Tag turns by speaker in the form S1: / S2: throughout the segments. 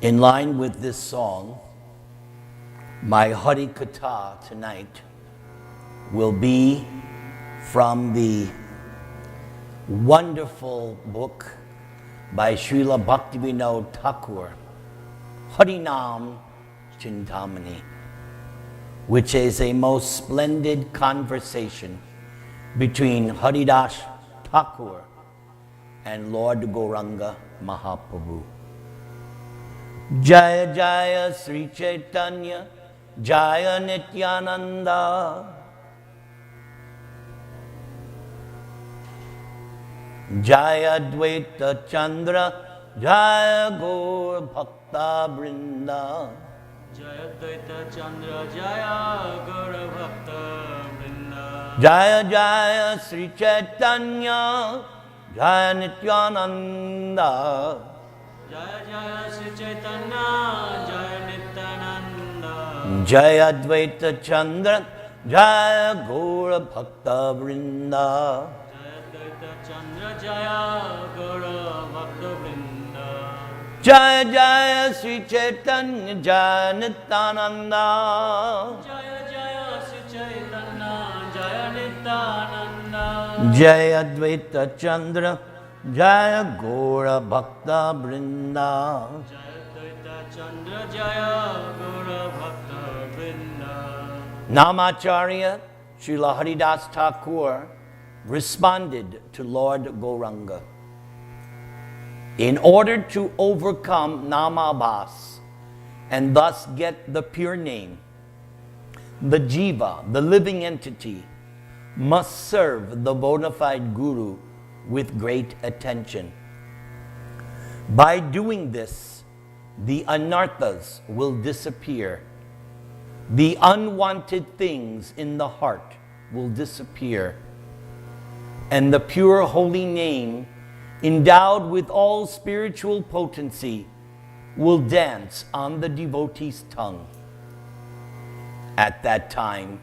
S1: In line with this song, my Harikatha tonight will be from the wonderful book by Srila Bhaktivinoda Thakur, Harinam Chintamani, which is a most splendid conversation between Haridas Thakur and Lord Gauranga Mahaprabhu. Jaya Jaya Sri Chaitanya, Jaya Nityananda, Jaya Dvaita Chandra, Jaya Gaur Bhakta Vrinda.
S2: Jaya Dvaita Chandra, Jaya Gaur Bhakta Vrinda.
S1: Jaya Jaya Sri Chaitanya, Jaya Nityananda,
S2: Jaya Jaya Sri Chaitanya, Jaya Nityananda.
S1: Jaya Dvaita Chandra, Jaya Gaur Bhakta Vrinda.
S2: Jaya Dvaita Chandra, Jaya Gaur Bhakta Vrinda.
S1: Jaya Jaya Sri Chaitanya, Jaya Nityananda,
S2: Jaya Jaya Sri Chaitanya, Jaya Nityananda.
S1: Jaya Dvaita Chandra, Jaya Gaur Bhakta Vrinda.
S2: Jaya Dvaita Chandra, Jaya Gaur Bhakta Vrinda.
S1: Namacharya Srila Haridas Thakur responded to Lord Gauranga. In order to overcome namabhas and thus get the pure name, the jiva, the living entity, must serve the bona fide guru with great attention. By doing this, the anarthas will disappear. The unwanted things in the heart will disappear. And the pure holy name, endowed with all spiritual potency, will dance on the devotee's tongue. At that time,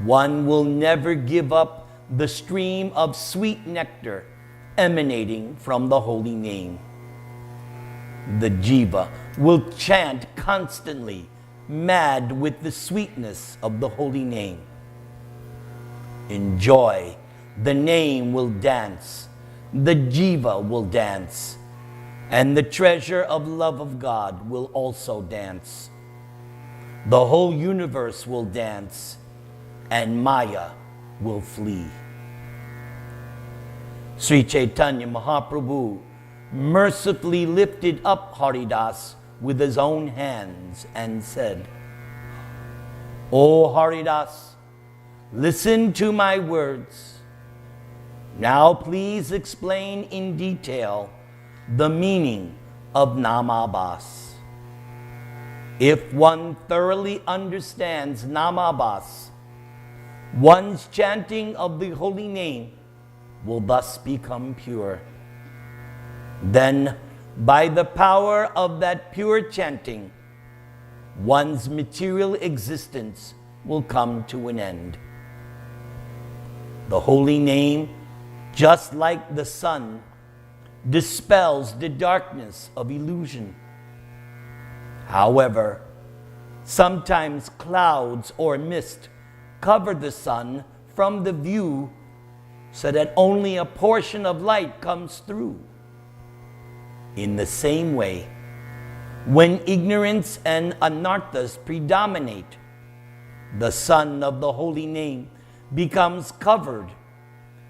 S1: one will never give up the stream of sweet nectar emanating from the holy name. The jiva will chant constantly, mad with the sweetness of the holy name. In joy, the name will dance, the jiva will dance, and the treasure of love of God will also dance. The whole universe will dance, and Maya will flee. Sri Chaitanya Mahaprabhu mercifully lifted up Haridas with his own hands and said, "O Haridas, listen to my words. Now please explain in detail the meaning of namabhas. If one thoroughly understands namabhas, one's chanting of the holy name will thus become pure. Then, by the power of that pure chanting, one's material existence will come to an end. The holy name, just like the sun, dispels the darkness of illusion. However, sometimes clouds or mist cover the sun from the view so that only a portion of light comes through. In the same way, when ignorance and anarthas predominate, the sun of the holy name becomes covered,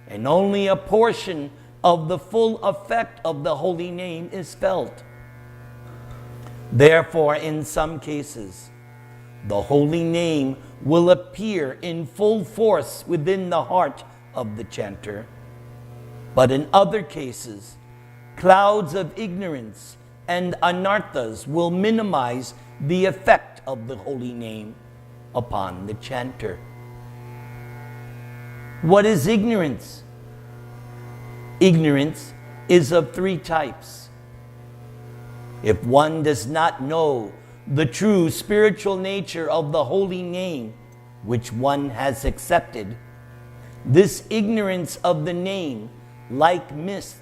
S1: and only a portion of the full effect of the holy name is felt. Therefore, in some cases, the holy name will appear in full force within the heart of the chanter. But in other cases, clouds of ignorance and anarthas will minimize the effect of the holy name upon the chanter. What is ignorance? Ignorance is of three types. If one does not know the true spiritual nature of the holy name which one has accepted, this ignorance of the name, like mist,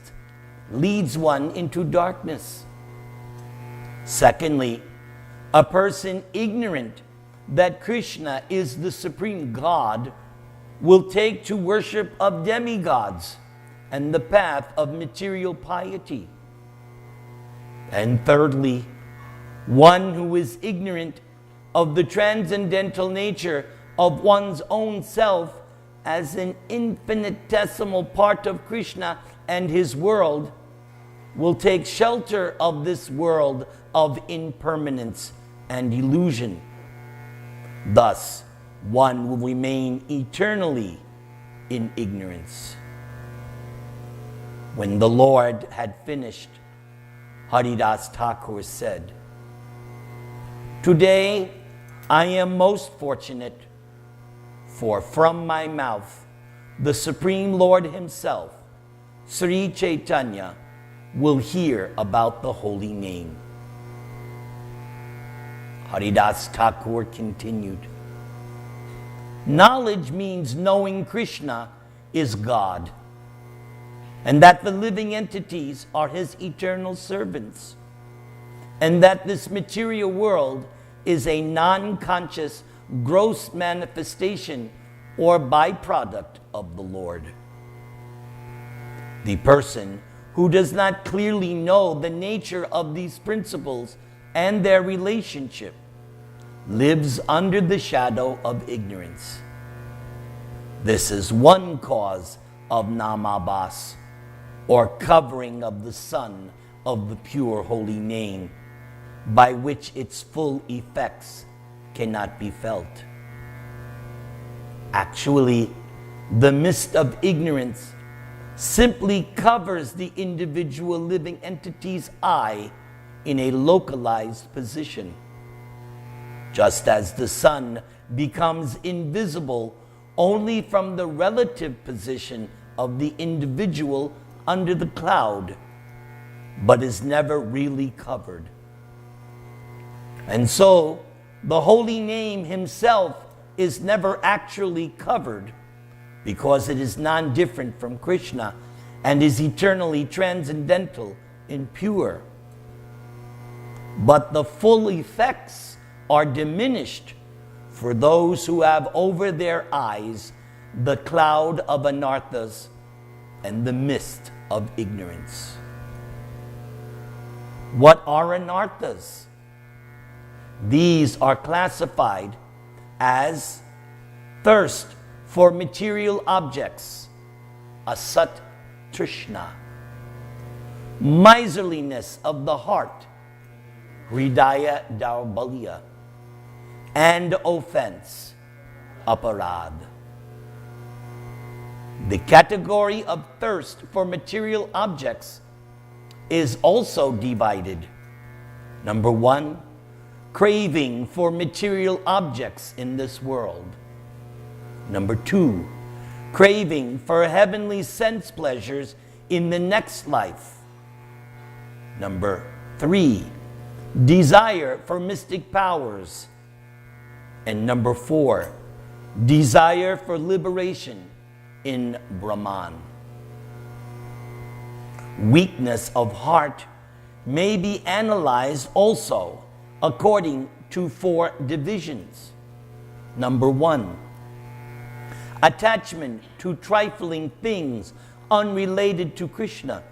S1: leads one into darkness. Secondly, a person ignorant that Krishna is the supreme God will take to worship of demigods and the path of material piety. And thirdly, one who is ignorant of the transcendental nature of one's own self as an infinitesimal part of Krishna and his world will take shelter of this world of impermanence and illusion. Thus, one will remain eternally in ignorance. When the Lord had finished, Haridas Thakur said, "Today I am most fortunate, for from my mouth the Supreme Lord Himself, Sri Chaitanya, will hear about the holy name." Haridas Thakur continued, "Knowledge means knowing Krishna is God, and that the living entities are His eternal servants, and that this material world is a non-conscious, gross manifestation or byproduct of the Lord. The person who does not clearly know the nature of these principles and their relationship lives under the shadow of ignorance. This is one cause of namabhas, or covering of the sun of the pure holy name, by which its full effects cannot be felt. Actually, the mist of ignorance simply covers the individual living entity's eye in a localized position, just as the sun becomes invisible only from the relative position of the individual under the cloud, but is never really covered. And so, the holy name himself is never actually covered, because it is non-different from Krishna and is eternally transcendental and pure. But the full effects are diminished for those who have over their eyes the cloud of anarthas and the mist of ignorance. What are anarthas? These are classified as thirst for material objects, asat trishna, miserliness of the heart, hridaya daurbalya, and offense, aparad. The category of thirst for material objects is also divided. Number one, craving for material objects in this world. Number two, craving for heavenly sense pleasures in the next life. Number three, desire for mystic powers. And number four, desire for liberation in Brahman. Weakness of heart may be analyzed also according to four divisions. Number one, attachment to trifling things unrelated to Krishna.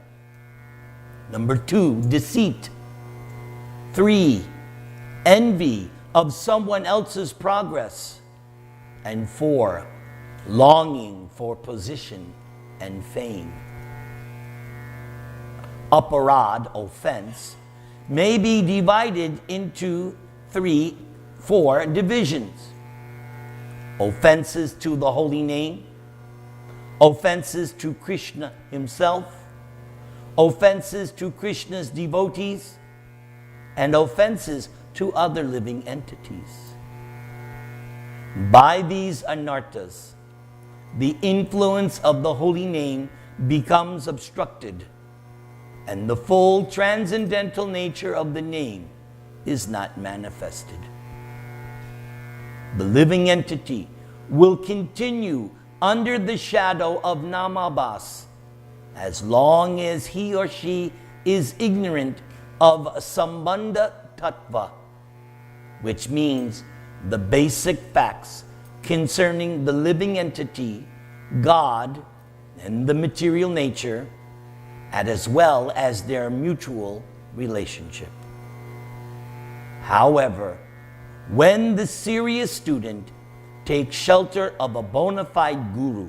S1: Number two, deceit. 3, envy of someone else's progress. And 4, longing for position and fame. Aparad, offense, may be divided into 4 divisions. Offenses to the holy name, offenses to Krishna himself, offenses to Krishna's devotees, and offenses to other living entities. By these anarthas, the influence of the holy name becomes obstructed, and the full transcendental nature of the name is not manifested. The living entity will continue under the shadow of namabhas as long as he or she is ignorant of sambandha tattva, which means the basic facts concerning the living entity, God, and the material nature, and as well as their mutual relationship. However, when the serious student takes shelter of a bona fide guru,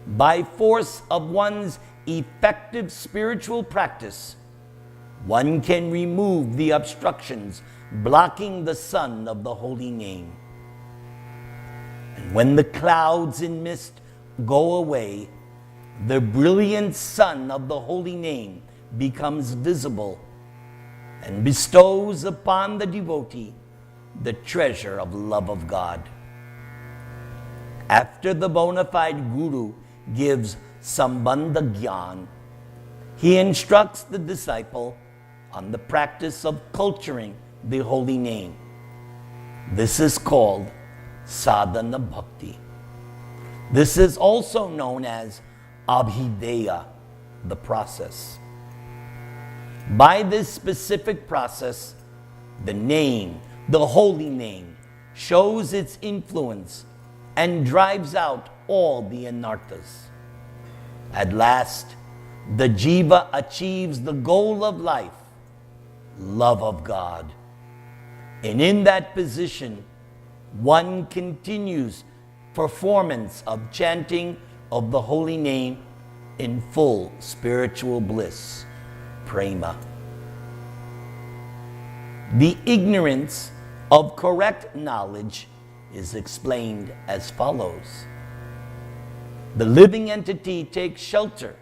S1: by force of one's effective spiritual practice, one can remove the obstructions blocking the sun of the holy name. And when the clouds and mist go away, the brilliant sun of the holy name becomes visible and bestows upon the devotee the treasure of love of God. After the bona fide guru gives Sambandha Gyan, he instructs the disciple on the practice of culturing the holy name. This is called sadhana bhakti. This is also known as abhideya, the process. By this specific process, the name, the holy name, shows its influence and drives out all the anarthas. At last, the jiva achieves the goal of life, love of God. And in that position, one continues performance of chanting of the holy name in full spiritual bliss, prema. The ignorance of correct knowledge is explained as follows. The living entity takes shelter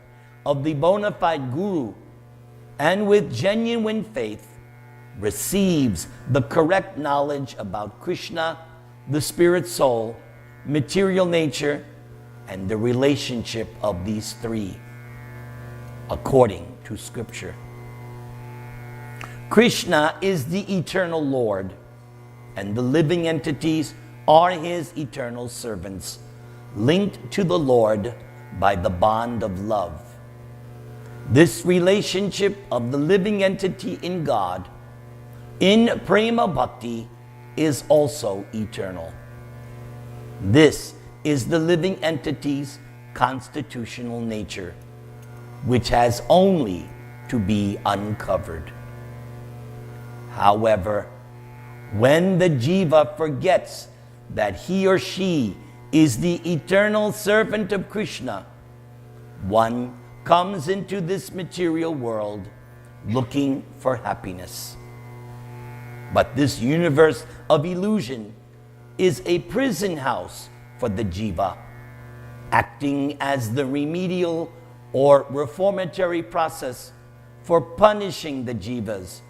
S1: of the bona fide guru and with genuine faith receives the correct knowledge about Krishna, the spirit soul, material nature, and the relationship of these three, according to scripture. Krishna is the eternal Lord, and the living entities are his eternal servants, linked to the Lord by the bond of love. This relationship of the living entity in God, in prema bhakti, is also eternal. This is the living entity's constitutional nature, which has only to be uncovered. However, when the jiva forgets that he or she is the eternal servant of Krishna, one comes into this material world looking for happiness. But this universe of illusion is a prison house for the jiva, acting as the remedial or reformatory process for punishing the jivas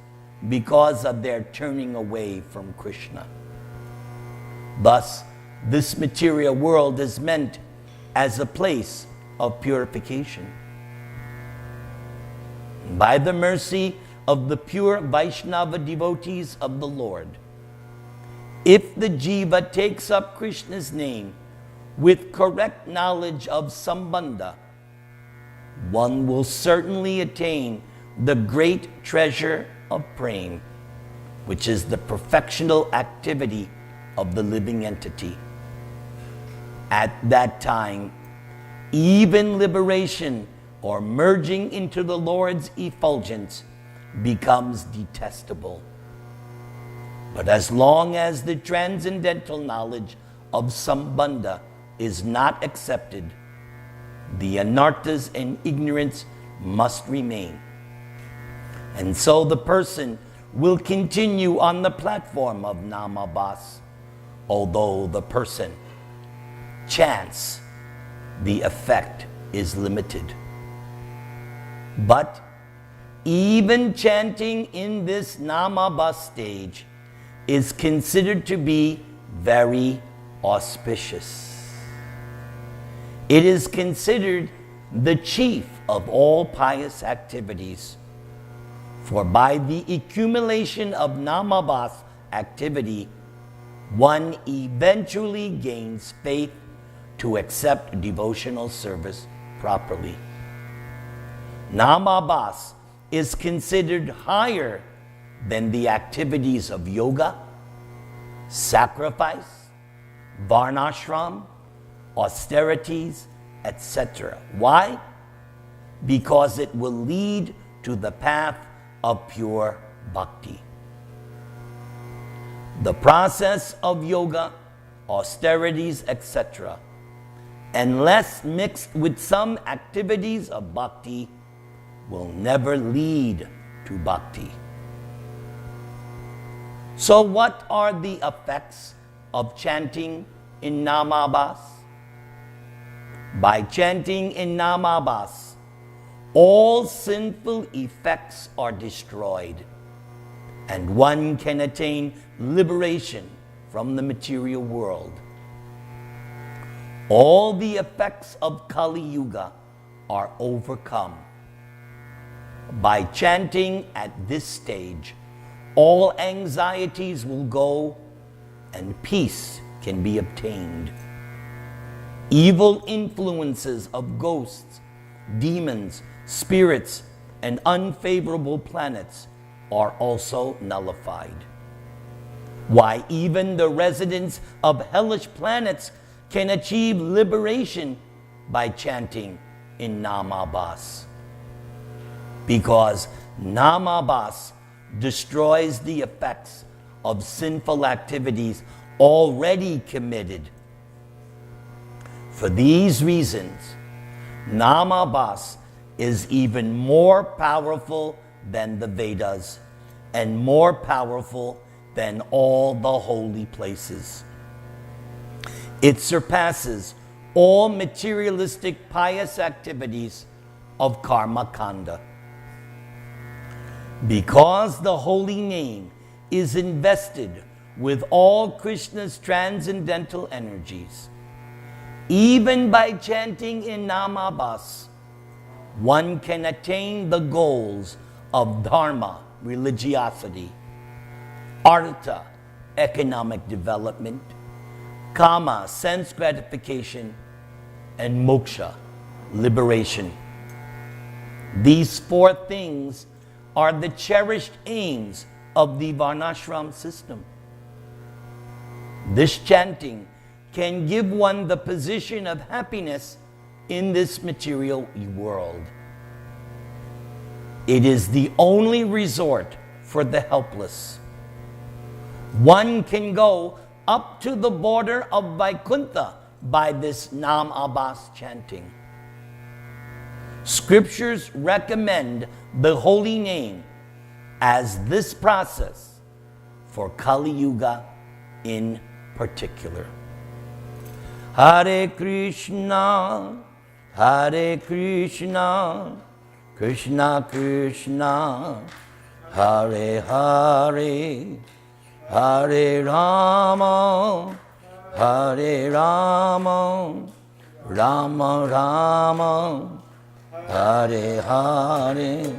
S1: because of their turning away from Krishna. Thus, this material world is meant as a place of purification. By the mercy of the pure Vaishnava devotees of the Lord, if the jiva takes up Krishna's name with correct knowledge of Sambandha, one will certainly attain the great treasure of prema, which is the perfectional activity of the living entity. At that time, even liberation or merging into the Lord's effulgence becomes detestable. But as long as the transcendental knowledge of Sambandha is not accepted, the anarthas and ignorance must remain. And so the person will continue on the platform of namabhas, although the person chants, the effect is limited. But even chanting in this namabhas stage is considered to be very auspicious. It is considered the chief of all pious activities, for by the accumulation of namabhas activity, one eventually gains faith to accept devotional service properly. Namabhas is considered higher than the activities of yoga, sacrifice, varnashram, austerities, etc. Why? Because it will lead to the path of pure bhakti. The process of yoga, austerities, etc., unless mixed with some activities of bhakti, will never lead to bhakti. So what are the effects of chanting in Namabhas? By chanting in Namabhas, all sinful effects are destroyed, and one can attain liberation from the material world. All the effects of Kali Yuga are overcome. By chanting at this stage, all anxieties will go and peace can be obtained. Evil influences of ghosts, demons, spirits, and unfavorable planets are also nullified. Why, even the residents of hellish planets can achieve liberation by chanting in Namabhas. Because Namabhas destroys the effects of sinful activities already committed. For these reasons, Namabhas is even more powerful than the Vedas and more powerful than all the holy places. It surpasses all materialistic pious activities of karma kanda. Because the holy name is invested with all Krishna's transcendental energies, even by chanting in Namabhas, one can attain the goals of dharma, religiosity, artha, economic development, kama, sense gratification, and moksha, liberation. These four things are the cherished aims of the varnashram system. This chanting can give one the position of happiness in this material world. It is the only resort for the helpless. One can go up to the border of Vaikuntha by this Namabhas chanting. Scriptures recommend the holy name as this process for Kali Yuga in particular. Hare Krishna, Hare Krishna, Krishna Krishna, Hare Hare, Hare Rama, Hare Rama, Rama Rama, Hare Hare.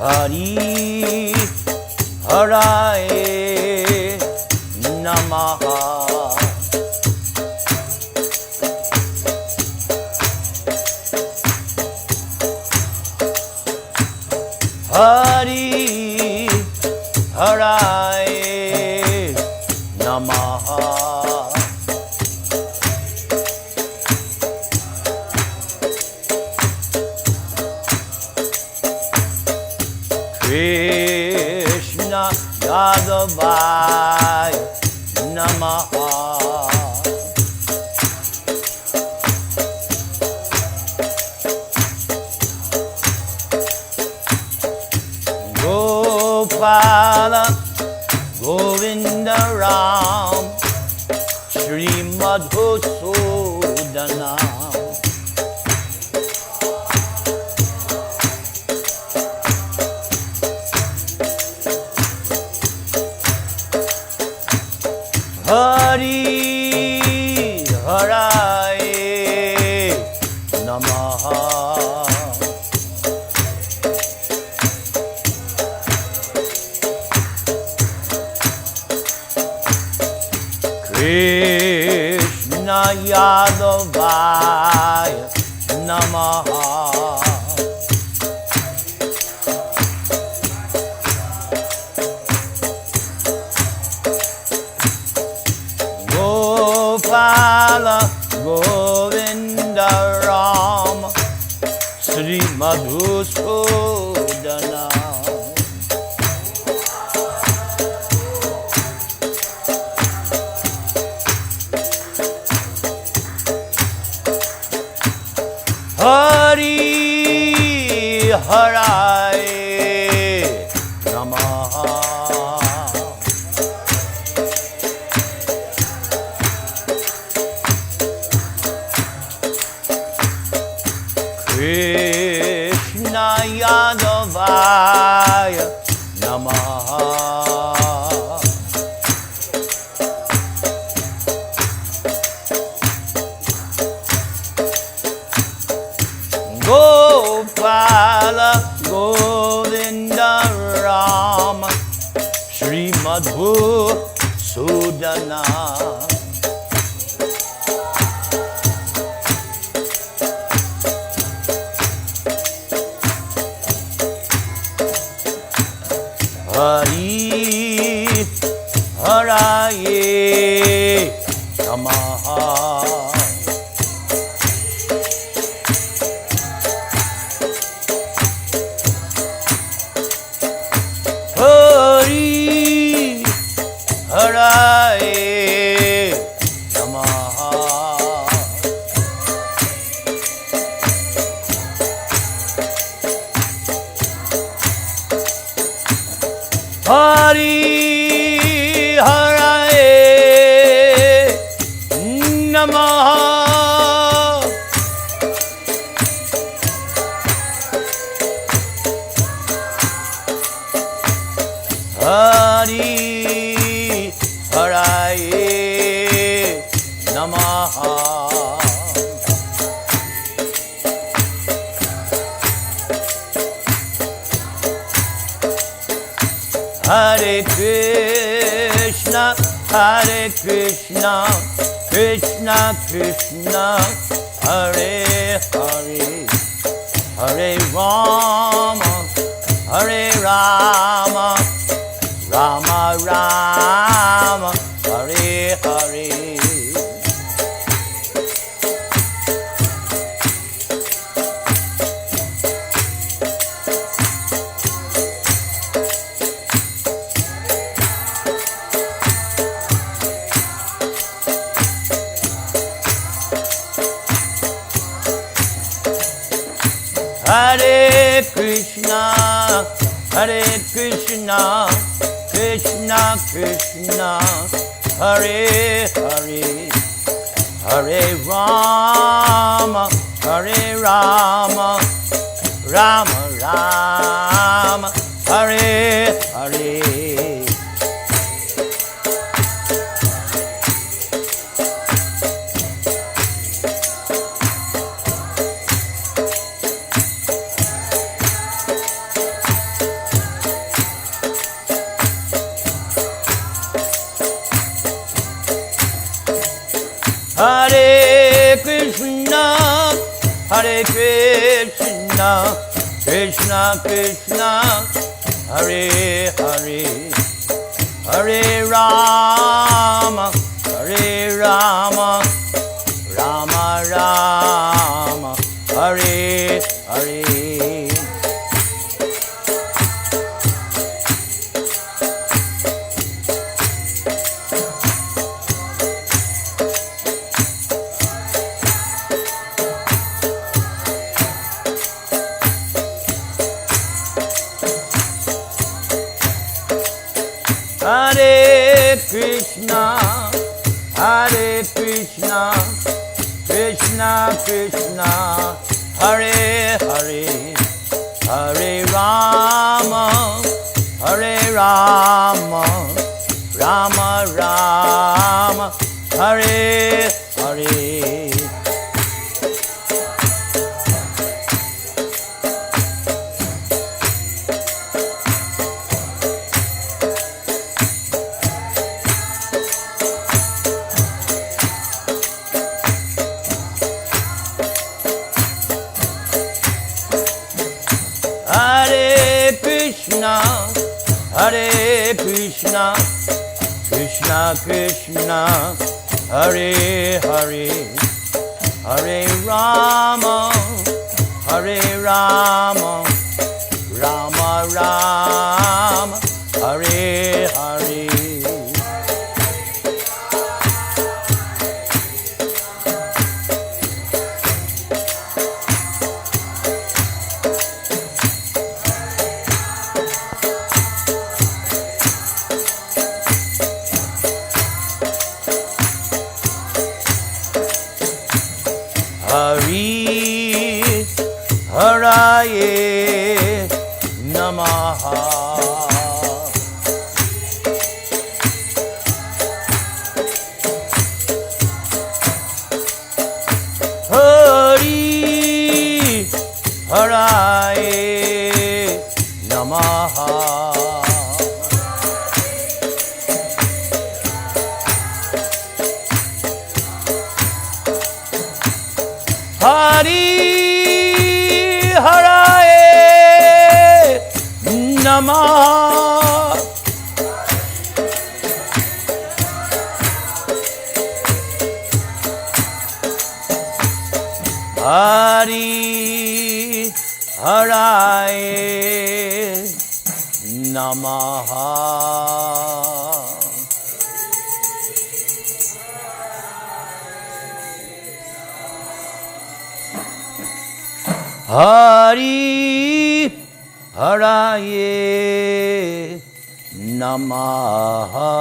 S1: Hari Haraye Namaha. Hari Haraye Namaha. Krishna Yadavaya Namaha. Gopala Govinda Ram Shri Madhusudana. Hari Haraye Namaha. Krishna Yadavaya Namaha. Gopala Govinda Rama Sri Madhusudana. Hari Haraye Namaha. Krishna Yadavaya Namaha. Gopala Govinda Rama Sri Madhusudana. Hari Haraye Namaha. Hari Haraye Namaha. Hari Haraye Namaha. Hari Haraye Namaha. Hare Krishna, Hare Krishna, Krishna Krishna, Hare Hare, Hare Rama, Hare Rama, Rama Rama, Hare Hare. Hare Krishna, Hare Krishna, Krishna Krishna, Hare Hare, Hare Rama, Hare Rama, Rama Rama, Hare Hare. Hare Krishna, Hare Krishna, Krishna Krishna, Hare Hare, Hare Rama, Hare Rama, Rama Rama, Hare Hare. Hare Krishna, Hare Krishna, Krishna Krishna, Hare Hare, Hare Rama, Hare Rama, Rama Rama, Hare Hare. Hare Krishna, Krishna Krishna, Hare Hare, Hare Rama, Hare Rama, Rama Rama, Hare Hare. Hari Haraye Namaha. Hari Haraye Namaha. Hari Haraye Namah. Hari Haraye Namaha. Hari Haraye Namaha.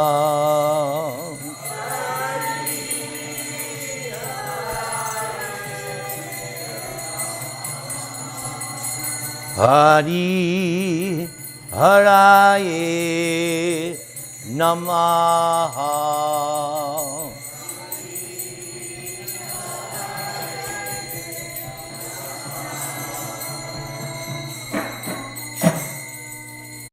S1: Hari Haraye Namaha.